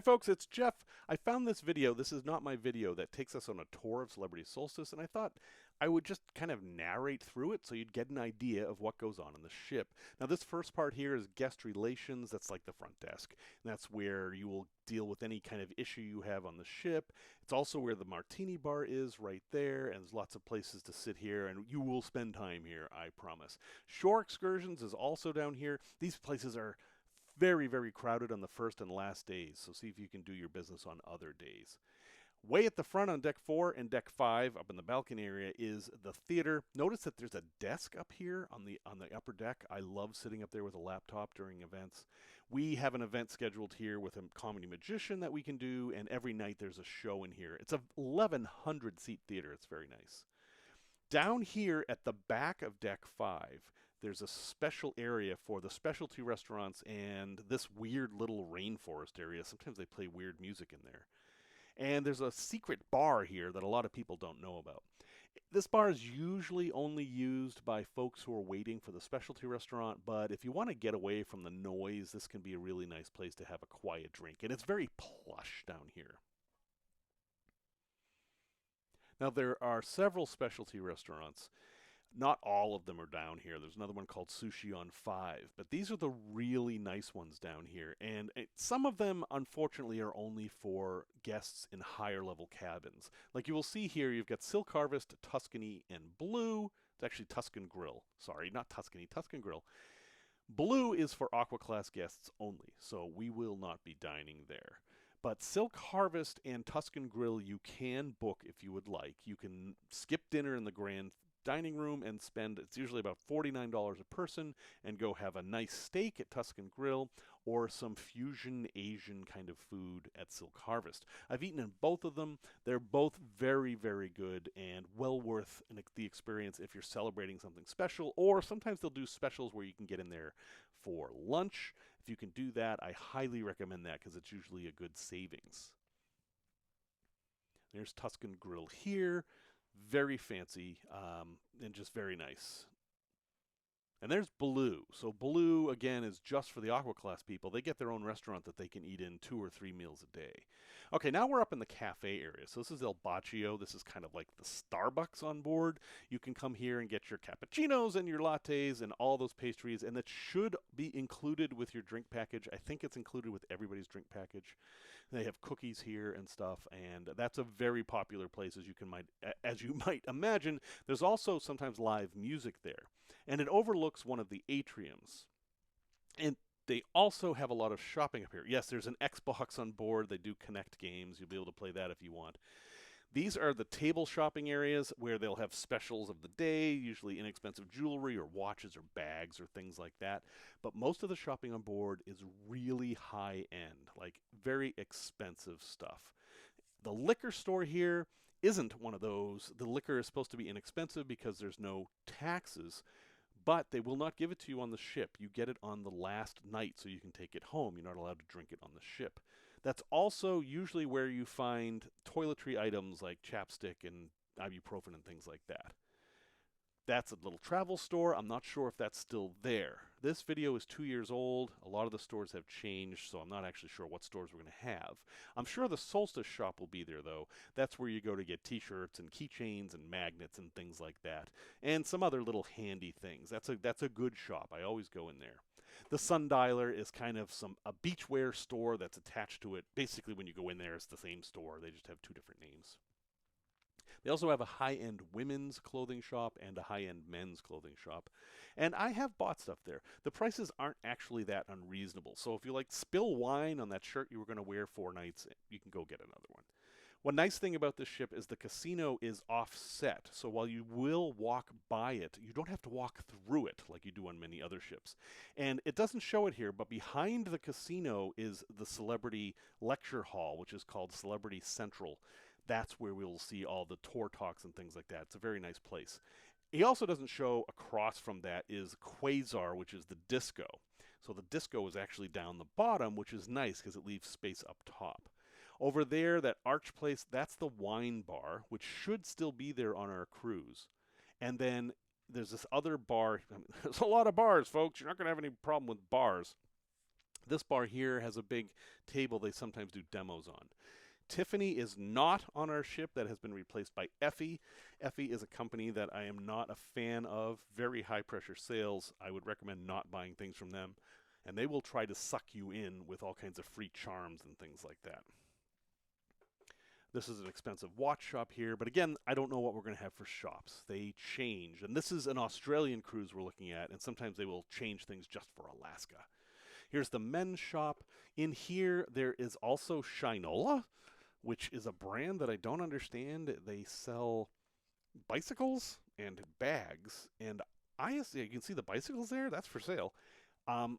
Folks, it's Jeff. I found this video. This is not my video that takes us on a tour of Celebrity Solstice, and I thought I would just kind of narrate through it so you'd get an idea of what goes on the ship. Now, this first part here is guest relations. That's like the front desk. And that's where you will deal with any kind of issue you have on the ship. It's also where the martini bar is right there, and there's lots of places to sit here, and you will spend time here, I promise. Shore excursions is also down here. These places are very, very crowded on the first and last days, so see if you can do your business on other days. Way at the front on deck 4 and deck 5, up in the balcony area, is the theater. Notice that there's a desk up here on the upper deck. I love sitting up there with a laptop during events. We have an event scheduled here with a comedy magician that we can do, and every night there's a show in here. It's a 1,100 seat theater. It's very nice. Down here at the back of deck 5, there's a special area for the specialty restaurants and this weird little rainforest area. Sometimes they play weird music in there. And there's a secret bar here that a lot of people don't know about. This bar is usually only used by folks who are waiting for the specialty restaurant, but if you want to get away from the noise, this can be a really nice place to have a quiet drink. And it's very plush down here. Now, there are several specialty restaurants. Not all of them are down here. There's another one called Sushi on 5, but these are the really nice ones down here. And some of them, unfortunately, are only for guests in higher level cabins. Like you will see here, you've got Silk Harvest, Tuscany, and Blue. It's actually Tuscan Grill. Sorry, not Tuscany, Tuscan Grill. Blue is for Aqua Class guests only, so we will not be dining there. But Silk Harvest and Tuscan Grill you can book if you would like. You can skip dinner in the grand dining room and spend, it's usually about $49 a person, and go have a nice steak at Tuscan Grill or some fusion Asian kind of food at Silk Harvest. I've eaten in both of them. They're both very, very good and well worth the experience if you're celebrating something special, or sometimes they'll do specials where you can get in there for lunch. If you can do that, I highly recommend that because it's usually a good savings. There's Tuscan Grill here. Very fancy and just very nice. And there's Blue. So Blue, again, is just for the Aqua Class people. They get their own restaurant that they can eat in 2 or 3 meals a day. Okay, now we're up in the cafe area. So this is El Baccio. This is kind of like the Starbucks on board. You can come here and get your cappuccinos and your lattes and all those pastries, and that should be included with your drink package. I think it's included with everybody's drink package. They have cookies here and stuff, and that's a very popular place, as you might imagine. There's also sometimes live music there, and it overlooks one of the atriums. And they also have a lot of shopping up here. Yes, there's an Xbox on board. They do Connect games. You'll be able to play that if you want. These are the table shopping areas where they'll have specials of the day, usually inexpensive jewelry or watches or bags or things like that. But most of the shopping on board is really high end, like very expensive stuff. The liquor store here isn't one of those. The liquor is supposed to be inexpensive because there's no taxes, but they will not give it to you on the ship. You get it on the last night so you can take it home. You're not allowed to drink it on the ship. That's also usually where you find toiletry items like chapstick and ibuprofen and things like that. That's a little travel store. I'm not sure if that's still there. This video is 2 years old. A lot of the stores have changed, so I'm not actually sure what stores we're going to have. I'm sure the Solstice shop will be there, though. That's where you go to get t-shirts and keychains and magnets and things like that, and some other little handy things. That's a good shop. I always go in there. The Sundialer is kind of a beachwear store that's attached to it. Basically, when you go in there, it's the same store. They just have 2 different names. They also have a high-end women's clothing shop and a high-end men's clothing shop. And I have bought stuff there. The prices aren't actually that unreasonable. So if you like spill wine on that shirt you were going to wear 4 nights, you can go get another one. One nice thing about this ship is the casino is offset. So while you will walk by it, you don't have to walk through it like you do on many other ships. And it doesn't show it here, but behind the casino is the celebrity lecture hall, which is called Celebrity Central. That's where we'll see all the tour talks and things like that. It's a very nice place. He also doesn't show across from that is Quasar, which is the disco. So the disco is actually down the bottom, which is nice because it leaves space up top. Over there, that arch place, that's the wine bar, which should still be there on our cruise. And then there's this other bar. I mean, there's a lot of bars, folks. You're not going to have any problem with bars. This bar here has a big table they sometimes do demos on. Tiffany is not on our ship. That has been replaced by Effie. Effie is a company that I am not a fan of. Very high pressure sales. I would recommend not buying things from them. And they will try to suck you in with all kinds of free charms and things like that. This is an expensive watch shop here, but again, I don't know what we're going to have for shops. They change. And this is an Australian cruise we're looking at, and sometimes they will change things just for Alaska. Here's the men's shop. In here, there is also Shinola, which is a brand that I don't understand. They sell bicycles and bags, and you can see the bicycles there. That's for sale. Um,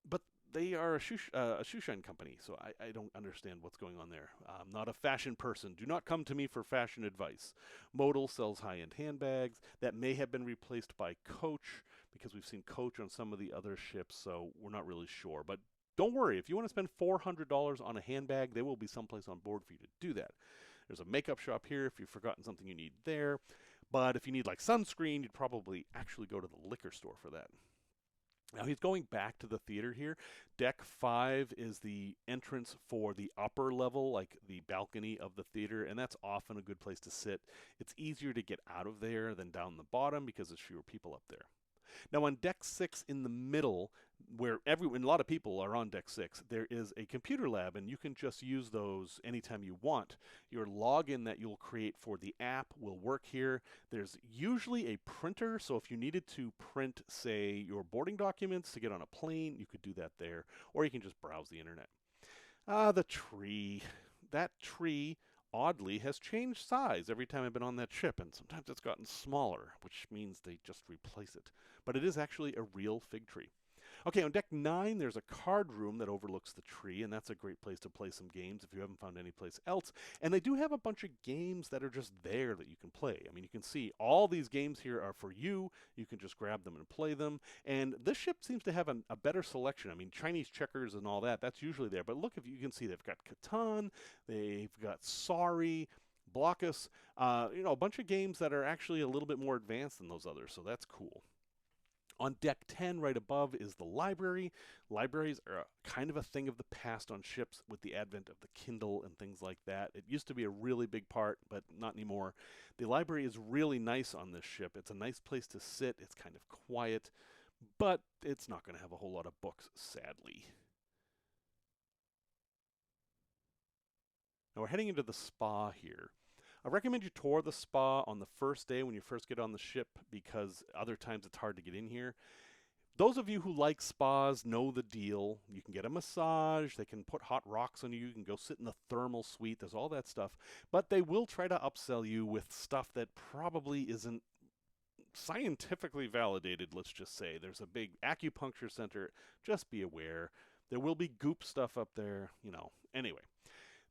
but they are a shoe shine company, so I don't understand what's going on there. I'm not a fashion person. Do not come to me for fashion advice. Modal sells high-end handbags that may have been replaced by Coach, because we've seen Coach on some of the other ships, so we're not really sure. But don't worry, if you want to spend $400 on a handbag, there will be someplace on board for you to do that. There's a makeup shop here if you've forgotten something you need there. But if you need like sunscreen, you'd probably actually go to the liquor store for that. Now he's going back to the theater here. Deck 5 is the entrance for the upper level, like the balcony of the theater, and that's often a good place to sit. It's easier to get out of there than down the bottom because there's fewer people up there. Now on deck 6 in the middle, where a lot of people are on deck 6, there is a computer lab, and you can just use those anytime you want. Your login that you'll create for the app will work here. There's usually a printer, so if you needed to print, say, your boarding documents to get on a plane, you could do that there, or you can just browse the internet. The tree. That tree oddly has changed size every time I've been on that ship, and sometimes it's gotten smaller, which means they just replace it. But it is actually a real fig tree. Okay, on deck 9, there's a card room that overlooks the tree, and that's a great place to play some games if you haven't found any place else. And they do have a bunch of games that are just there that you can play. I mean, you can see all these games here are for you. You can just grab them and play them. And this ship seems to have a better selection. I mean, Chinese checkers and all that, that's usually there. But look, if you can see they've got Catan, they've got Sorry, Blockus, a bunch of games that are actually a little bit more advanced than those others, so that's cool. On deck 10, right above, is the library. Libraries are kind of a thing of the past on ships with the advent of the Kindle and things like that. It used to be a really big part, but not anymore. The library is really nice on this ship. It's a nice place to sit. It's kind of quiet, but it's not going to have a whole lot of books, sadly. Now we're heading into the spa here. I recommend you tour the spa on the first day when you first get on the ship, because other times it's hard to get in here. Those of you who like spas know the deal. You can get a massage, they can put hot rocks on you, you can go sit in the thermal suite, there's all that stuff. But they will try to upsell you with stuff that probably isn't scientifically validated, let's just say. There's a big acupuncture center, just be aware. There will be goop stuff up there, Anyway.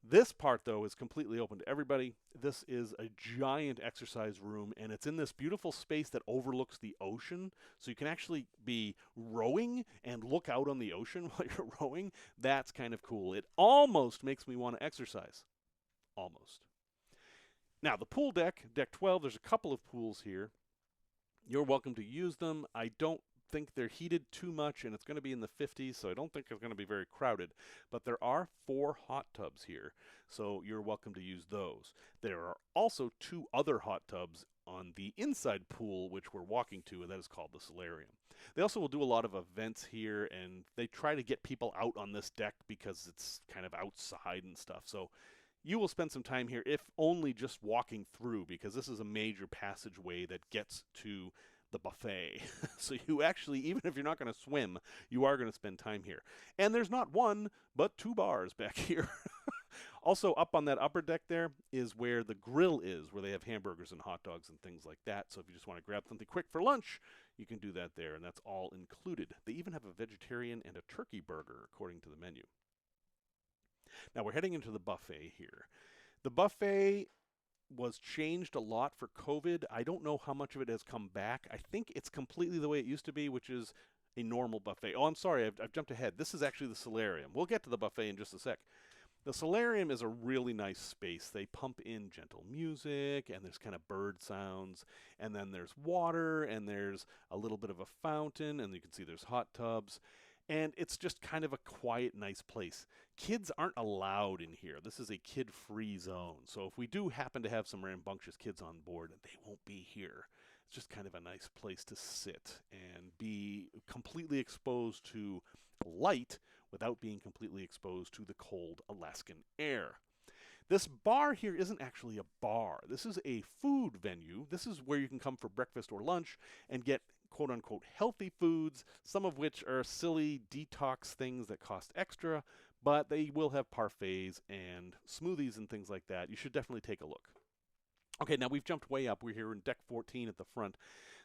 This part, though, is completely open to everybody. This is a giant exercise room, and it's in this beautiful space that overlooks the ocean. So you can actually be rowing and look out on the ocean while you're rowing. That's kind of cool. It almost makes me want to exercise. Almost. Now, the pool deck, deck 12, there's a couple of pools here. You're welcome to use them. I don't think they're heated too much, and it's going to be in the 50s, so I don't think it's going to be very crowded. But there are 4 hot tubs here, so you're welcome to use those. There are also 2 other hot tubs on the inside pool, which we're walking to, and that is called the solarium. They also will do a lot of events here, and they try to get people out on this deck because it's kind of outside and stuff. So you will spend some time here, if only just walking through, because this is a major passageway that gets to the buffet. So you actually, even if you're not going to swim, you are going to spend time here. And there's not 1, but 2 bars back here. Also, up on that upper deck there is where the grill is, where they have hamburgers and hot dogs and things like that. So if you just want to grab something quick for lunch, you can do that there, and that's all included. They even have a vegetarian and a turkey burger, according to the menu. Now we're heading into the buffet here. The buffet was changed a lot for COVID. I don't know how much of it has come back. I think it's completely the way it used to be, which is a normal buffet. Oh, I'm sorry, I've jumped ahead. This is actually the solarium. We'll get to the buffet in just a sec. The solarium is a really nice space. They pump in gentle music, and there's kind of bird sounds, and then there's water, and there's a little bit of a fountain, and you can see there's hot tubs. And it's just kind of a quiet, nice place. Kids aren't allowed in here. This is a kid-free zone. So if we do happen to have some rambunctious kids on board, they won't be here. It's just kind of a nice place to sit and be completely exposed to light without being completely exposed to the cold Alaskan air. This bar here isn't actually a bar. This is a food venue. This is where you can come for breakfast or lunch and get quote unquote healthy foods, some of which are silly detox things that cost extra, but they will have parfaits and smoothies and things like that. You should definitely take a look. Okay, now we've jumped way up. We're here in deck 14 at the front.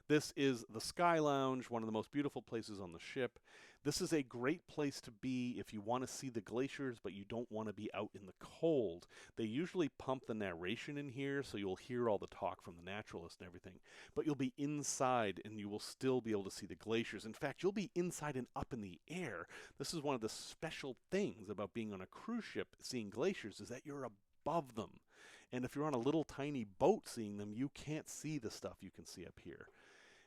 This is the Sky Lounge, one of the most beautiful places on the ship. This is a great place to be if you want to see the glaciers, but you don't want to be out in the cold. They usually pump the narration in here, so you'll hear all the talk from the naturalist and everything. But you'll be inside, and you will still be able to see the glaciers. In fact, you'll be inside and up in the air. This is one of the special things about being on a cruise ship, seeing glaciers, is that you're above them. And if you're on a little tiny boat seeing them, you can't see the stuff you can see up here.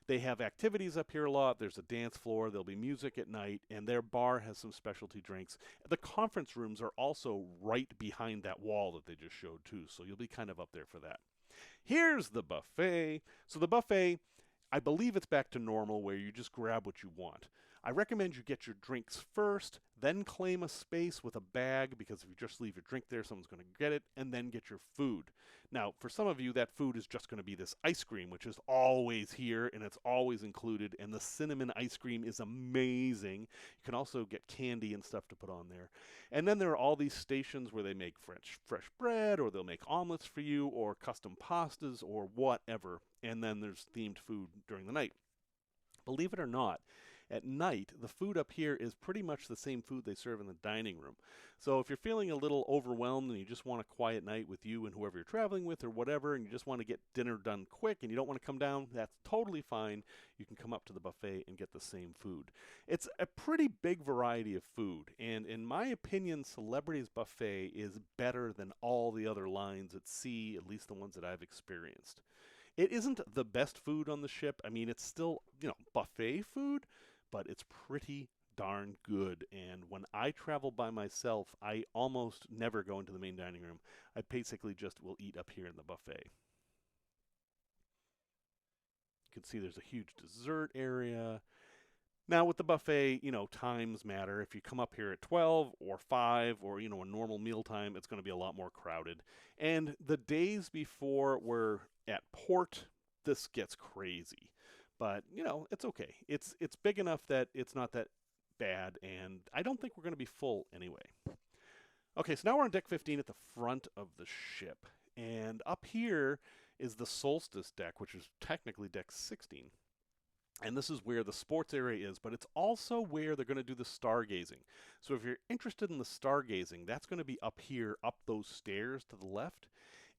They have activities up here a lot. There's a dance floor. There'll be music at night, and their bar has some specialty drinks. The conference rooms are also right behind that wall that they just showed, too, so you'll be kind of up there for that. Here's the buffet. So the buffet, I believe it's back to normal where you just grab what you want. I recommend you get your drinks first, then claim a space with a bag, because if you just leave your drink there, someone's going to get it, and then get your food. Now, for some of you, that food is just going to be this ice cream, which is always here, and it's always included, and the cinnamon ice cream is amazing. You can also get candy and stuff to put on there. And then there are all these stations where they make fresh bread, or they'll make omelets for you, or custom pastas, or whatever, and then there's themed food during the night. Believe it or not, at night, the food up here is pretty much the same food they serve in the dining room. So if you're feeling a little overwhelmed and you just want a quiet night with you and whoever you're traveling with or whatever, and you just want to get dinner done quick and you don't want to come down, that's totally fine. You can come up to the buffet and get the same food. It's a pretty big variety of food, and in my opinion, Celebrity's Buffet is better than all the other lines at sea, at least the ones that I've experienced. It isn't the best food on the ship. I mean, it's still, buffet food, but it's pretty darn good. And when I travel by myself, I almost never go into the main dining room. I basically just will eat up here in the buffet. You can see there's a huge dessert area. Now with the buffet, times matter. If you come up here at 12 or 5 or, a normal meal time, it's going to be a lot more crowded. And the days before we're at port, this gets crazy. But, it's okay. It's big enough that it's not that bad, and I don't think we're going to be full anyway. Okay, so now we're on deck 15 at the front of the ship. And up here is the Solstice deck, which is technically deck 16. And this is where the sports area is, but it's also where they're going to do the stargazing. So if you're interested in the stargazing, that's going to be up here, up those stairs to the left.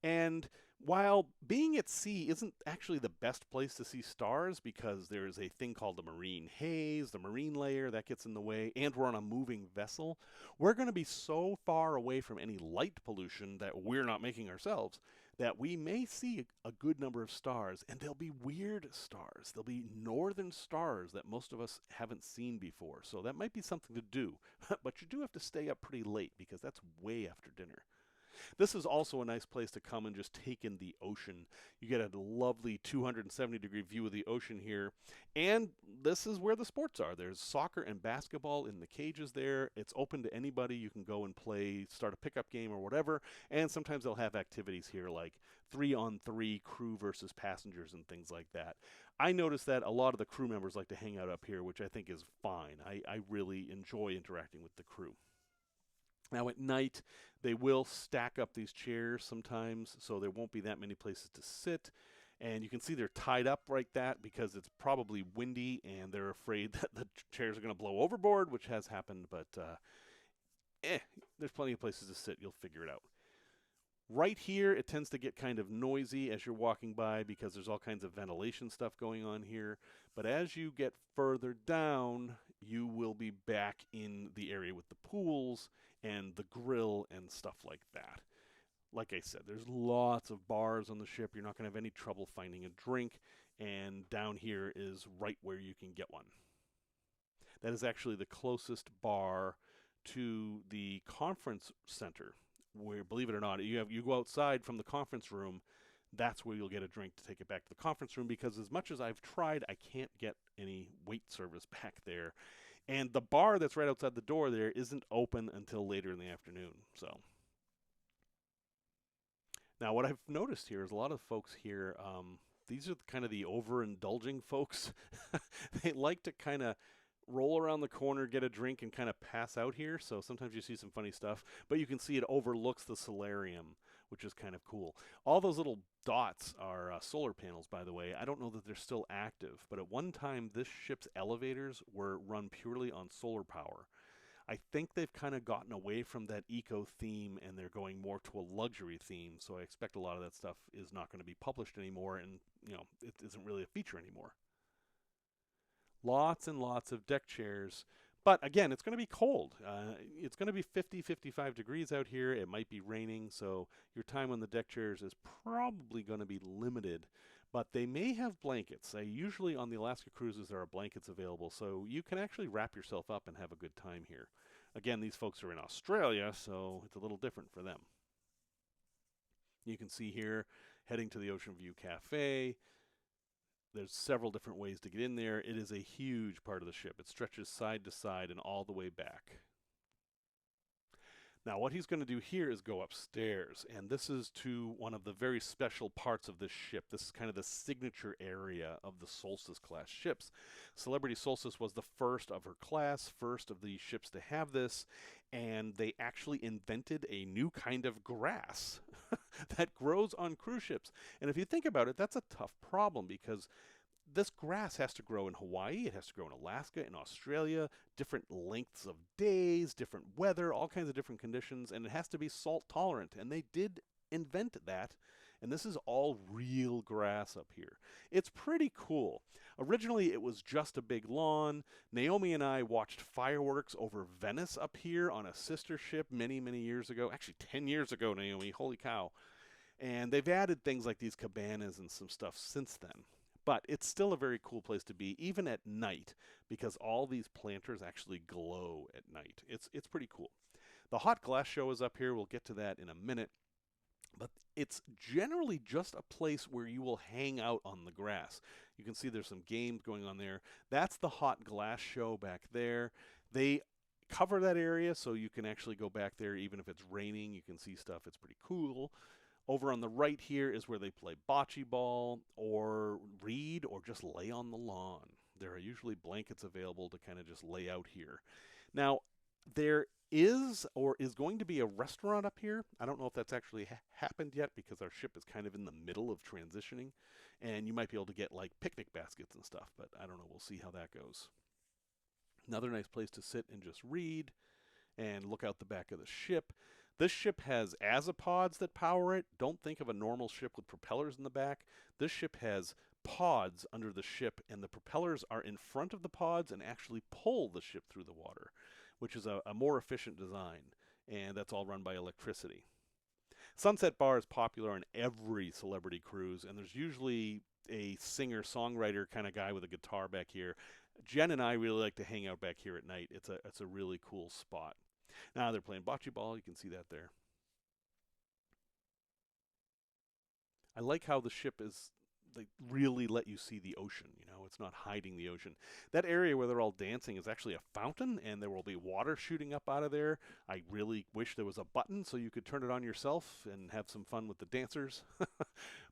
And while being at sea isn't actually the best place to see stars, because there's a thing called the marine haze, the marine layer, that gets in the way, and we're on a moving vessel, we're going to be so far away from any light pollution that we're not making ourselves that we may see a good number of stars, and they'll be weird stars. They'll be northern stars that most of us haven't seen before, so that might be something to do. But you do have to stay up pretty late, because that's way after dinner. This is also a nice place to come and just take in the ocean. You get a lovely 270-degree view of the ocean here. And this is where the sports are. There's soccer and basketball in the cages there. It's open to anybody. You can go and play, start a pickup game or whatever. And sometimes they'll have activities here like 3-on-3 crew versus passengers and things like that. I noticed that a lot of the crew members like to hang out up here, which I think is fine. I really enjoy interacting with the crew. Now at night, they will stack up these chairs sometimes, so there won't be that many places to sit. And you can see they're tied up like that because it's probably windy and they're afraid that the chairs are going to blow overboard, which has happened, but there's plenty of places to sit. You'll figure it out. Right here, it tends to get kind of noisy as you're walking by because there's all kinds of ventilation stuff going on here. But as you get further down, you will be back in the area with the pools and the grill and stuff like that. Like I said, there's lots of bars on the ship. You're not going to have any trouble finding a drink. And down here is right where you can get one. That is actually the closest bar to the conference center, where, believe it or not, you go outside from the conference room. That's where you'll get a drink to take it back to the conference room, because as much as I've tried, I can't get any wait service back there. And the bar that's right outside the door there isn't open until later in the afternoon. So now what I've noticed here is a lot of folks here, these are kind of the overindulging folks. They like to kind of roll around the corner, get a drink, and kind of pass out here. So sometimes you see some funny stuff, but you can see it overlooks the solarium, which is kind of cool. All those little dots are solar panels, by the way. I don't know that they're still active, but at one time, this ship's elevators were run purely on solar power. I think they've kind of gotten away from that eco theme, and they're going more to a luxury theme. So I expect a lot of that stuff is not going to be published anymore, and it isn't really a feature anymore. Lots and lots of deck chairs. But again, it's going to be cold. It's going to be 50, 55 degrees out here. It might be raining, so your time on the deck chairs is probably going to be limited. But they may have blankets. Usually on the Alaska cruises, there are blankets available, so you can actually wrap yourself up and have a good time here. Again, these folks are in Australia, so it's a little different for them. You can see here, heading to the Ocean View Cafe. There's several different ways to get in there. It is a huge part of the ship. It stretches side to side and all the way back. Now, what he's going to do here is go upstairs, and this is to one of the very special parts of this ship. This is kind of the signature area of the Solstice class ships. Celebrity Solstice was the first of her class, first of the ships to have this, and they actually invented a new kind of grass that grows on cruise ships. And if you think about it, that's a tough problem, because this grass has to grow in Hawaii, it has to grow in Alaska, in Australia, different lengths of days, different weather, all kinds of different conditions, and it has to be salt tolerant. And they did invent that, and this is all real grass up here. It's pretty cool. Originally, it was just a big lawn. Naomi and I watched fireworks over Venice up here on a sister ship many, many years ago. Actually, 10 years ago, Naomi. Holy cow. And they've added things like these cabanas and some stuff since then. But it's still a very cool place to be, even at night, because all these planters actually glow at night. It's pretty cool. The hot glass show is up here. We'll get to that in a minute. But it's generally just a place where you will hang out on the grass. You can see there's some games going on there. That's the hot glass show back there. They cover that area, so you can actually go back there even if it's raining. You can see stuff. It's pretty cool. Over on the right here is where they play bocce ball or read or just lay on the lawn. There are usually blankets available to kind of just lay out here. Now, there is or is going to be a restaurant up here. I don't know if that's actually happened yet, because our ship is kind of in the middle of transitioning, and you might be able to get like picnic baskets and stuff, but I don't know. We'll see how that goes. Another nice place to sit and just read and look out the back of the ship. This ship has azipods that power it. Don't think of a normal ship with propellers in the back. This ship has pods under the ship, and the propellers are in front of the pods and actually pull the ship through the water, which is a more efficient design, and that's all run by electricity. Sunset Bar is popular on every celebrity cruise, and there's usually a singer-songwriter kind of guy with a guitar back here. Jen and I really like to hang out back here at night. It's a really cool spot. Now they're playing bocce ball. You can see that there. I like how the ship is, they really let you see the ocean. It's not hiding the ocean. That area where they're all dancing is actually a fountain, and there will be water shooting up out of there. I really wish there was a button so you could turn it on yourself and have some fun with the dancers.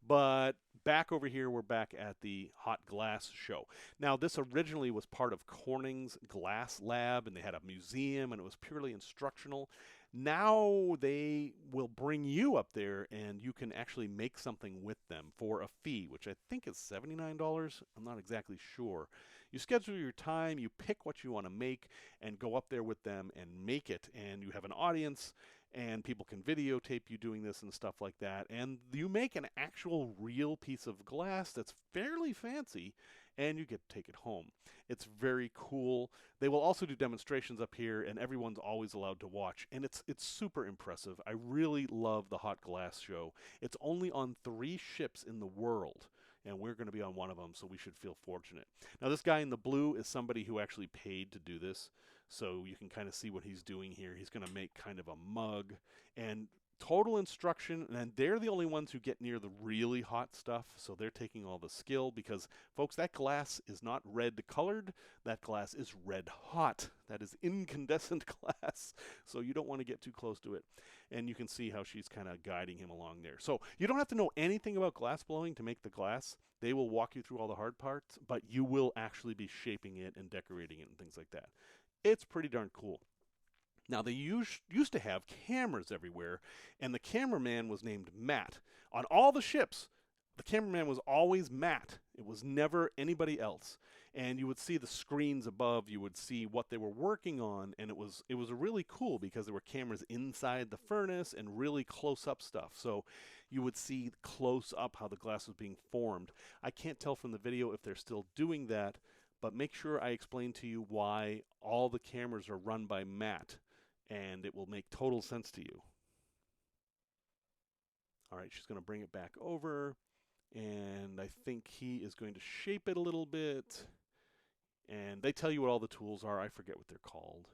But back over here, we're back at the hot glass show. Now, this originally was part of Corning's glass lab, and they had a museum, and it was purely instructional. Now they will bring you up there, and you can actually make something with them for a fee, which I think is $79. I'm not exactly sure. You schedule your time, you pick what you want to make, and go up there with them and make it. And you have an audience, and people can videotape you doing this and stuff like that. And you make an actual real piece of glass that's fairly fancy, and you get to take it home. It's very cool. They will also do demonstrations up here, and everyone's always allowed to watch. And it's super impressive. I really love the hot glass show. It's only on 3 ships in the world. and we're going to be on one of them, so we should feel fortunate. Now, this guy in the blue is somebody who actually paid to do this, so you can kind of see what he's doing here. He's going to make kind of a mug, and total instruction, and they're the only ones who get near the really hot stuff, so they're taking all the skill because, folks, that glass is not red colored, that glass is red hot. That is incandescent glass, so you don't want to get too close to it. And you can see how she's kind of guiding him along there. So you don't have to know anything about glass blowing to make the glass. They will walk you through all the hard parts, but you will actually be shaping it and decorating it and things like that. It's pretty darn cool. Now, they used to have cameras everywhere, and the cameraman was named Matt. On all the ships, the cameraman was always Matt. It was never anybody else. And you would see the screens above, you would see what they were working on, and it was really cool because there were cameras inside the furnace and really close-up stuff. So you would see close up how the glass was being formed. I can't tell from the video if they're still doing that, but make sure I explain to you why all the cameras are run by Matt, and it will make total sense to you. All right, she's going to bring it back over, and I think he is going to shape it a little bit. And they tell you what all the tools are. I forget what they're called.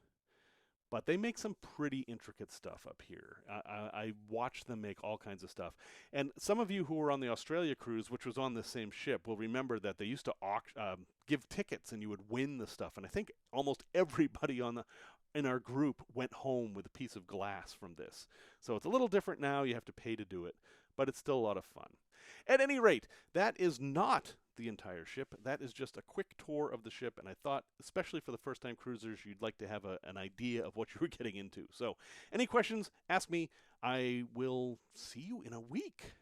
But they make some pretty intricate stuff up here. I watched them make all kinds of stuff. And some of you who were on the Australia cruise, which was on the same ship, will remember that they used to give tickets and you would win the stuff. And I think almost everybody in our group went home with a piece of glass from this. So it's a little different now. You have to pay to do it, but it's still a lot of fun. At any rate, that is not the entire ship. That is just a quick tour of the ship, and I thought, especially for the first-time cruisers, you'd like to have an idea of what you were getting into. So any questions, ask me. I will see you in a week.